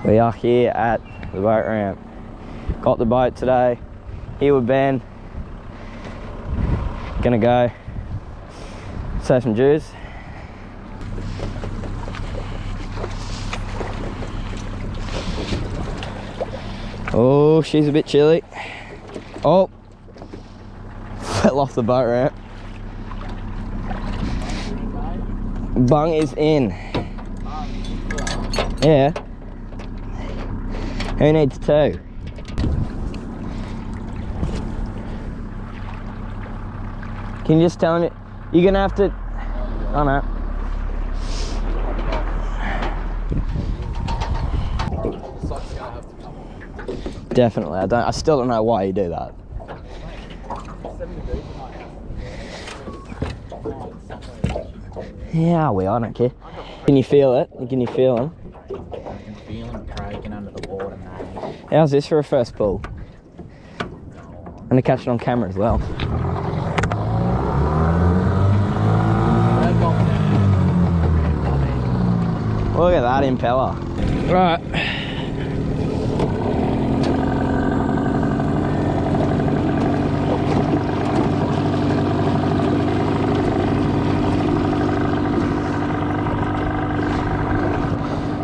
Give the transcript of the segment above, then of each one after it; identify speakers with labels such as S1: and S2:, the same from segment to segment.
S1: We are here at the boat ramp. Got the boat today. Here with Ben. Gonna go save some juice. Oh, she's a bit chilly. Oh, fell off the boat ramp. Bung is in. Yeah. Who needs two? Can you just tell me? You're gonna have to. Oh no. Definitely. I still don't know why you do that. Yeah, I don't care. Can you feel it? Can you feel them?
S2: I can feel them breaking under the water, mate.
S1: How's this for a first pull? I'm gonna catch it on camera as well. Look at that impeller. Right.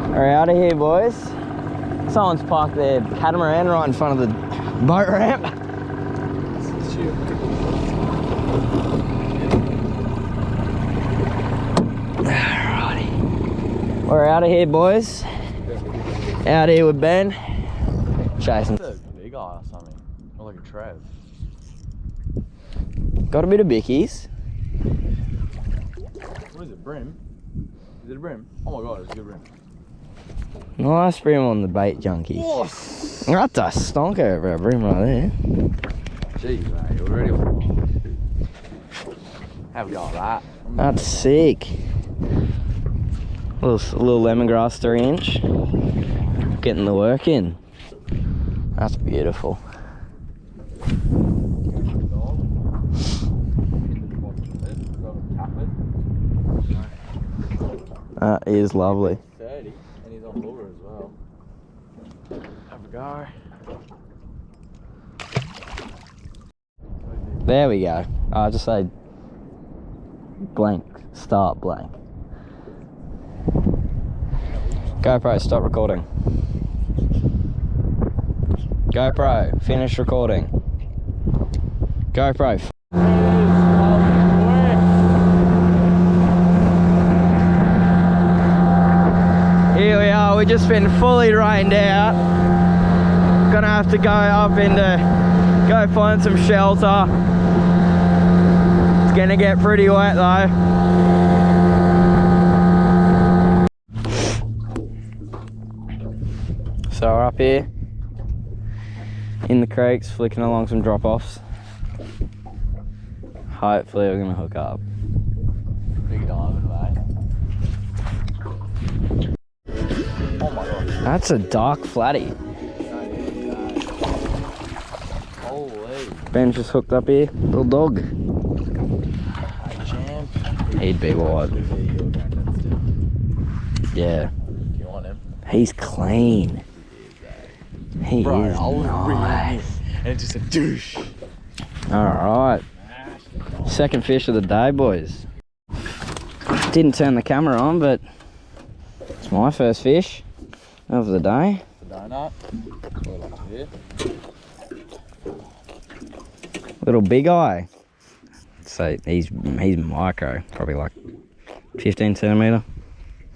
S1: We're out of here, boys. Someone's parked their catamaran right in front of the boat ramp. Alrighty. We're out of here, boys. Out here with Ben. Chasing.
S2: It's a big eye or something. Or like a Trev.
S1: Got a bit of bickies.
S2: What is it, brim? Is it a brim? Oh my god, it's a good brim.
S1: Nice brim on the bait, junkie.
S2: Oh.
S1: That's a stonker of a brim right there.
S2: Jeez, mate, you're ready. Have a go at that.
S1: That's sick. A little lemongrass 3-inch. Getting the work in. That's beautiful. That is lovely.
S2: 30, and he's on lure as well. Have a go.
S1: There we go. I'll just say blank, start blank. GoPro, stop recording. GoPro, finish recording. GoPro. Here we are, we've just been fully rained out. Gonna have to go up and go find some shelter. It's gonna get pretty wet though. So we're up here in the creeks, flicking along some drop-offs. Hopefully we're gonna hook up.
S2: Big diamond, mate. Oh my god.
S1: That's a dark flatty.
S2: Holy.
S1: Ben's just hooked up here. Little dog.
S2: Champ.
S1: He'd be wide. Yeah.
S2: Do you want him?
S1: He's clean. He is nice.
S2: And it's just a douche.
S1: Alright. Second fish of the day, boys. Didn't turn the camera on, but it's my first fish of the day.
S2: The donut.
S1: Little big eye. So he's micro, probably like 15 centimetre.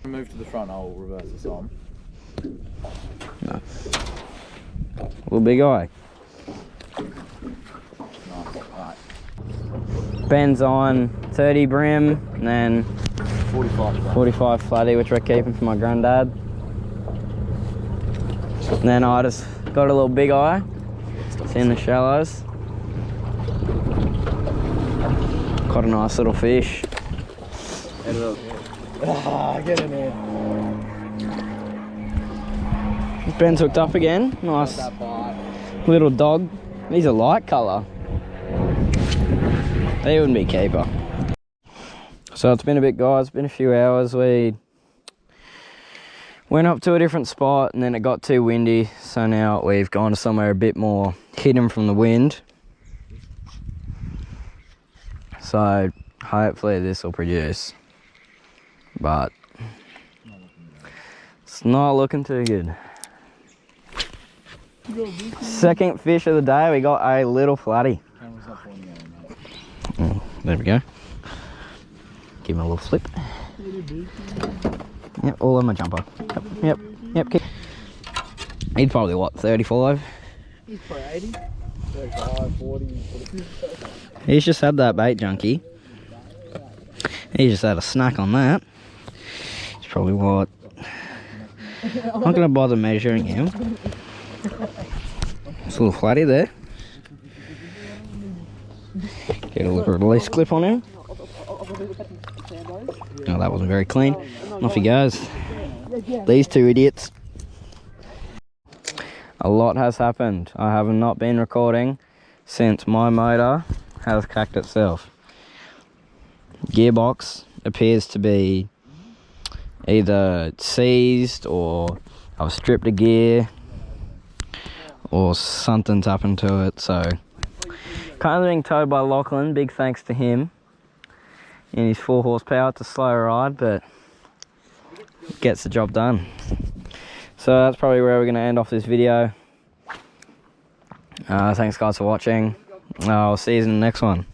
S2: Move to the front, I'll reverse this on.
S1: No. Little big eye.
S2: Nice, alright.
S1: Ben's on 30 brim and then
S2: 45
S1: flatty, which we're keeping for my granddad. And then I just got a little big eye. It's in the shallows. Caught a nice little fish.
S2: Get in there.
S1: Ben's hooked up again. Nice little dog. He's a light colour. He wouldn't be keeper. So it's been a bit, guys. It's been a few hours. We Went up to a different spot and then it got too windy, so now we've gone to somewhere a bit more hidden from the wind. So hopefully this will produce, but it's not looking too good. Second fish of the day, we got a little flatty. There we go. Give him a little flip. Yep, all on my jumper. Yep. He's probably what, 35?
S3: He's probably 80. 35, 40, 40.
S1: He's just had that bait junkie. He just had a snack on that. It's probably what. I'm not going to bother measuring him. It's a little flatty there. Get a little release clip on him. Oh, that wasn't very clean. Off he goes. These two idiots. A lot has happened. I have not been recording since my motor has cracked itself. Gearbox appears to be either seized or I've stripped a gear or something's happened to it. So currently being towed by Lachlan, big thanks to him in his 4 horsepower. It's a slow ride, but it gets the job done. So that's probably where we're going to end off this video. Thanks guys for watching. I'll see you in the next one.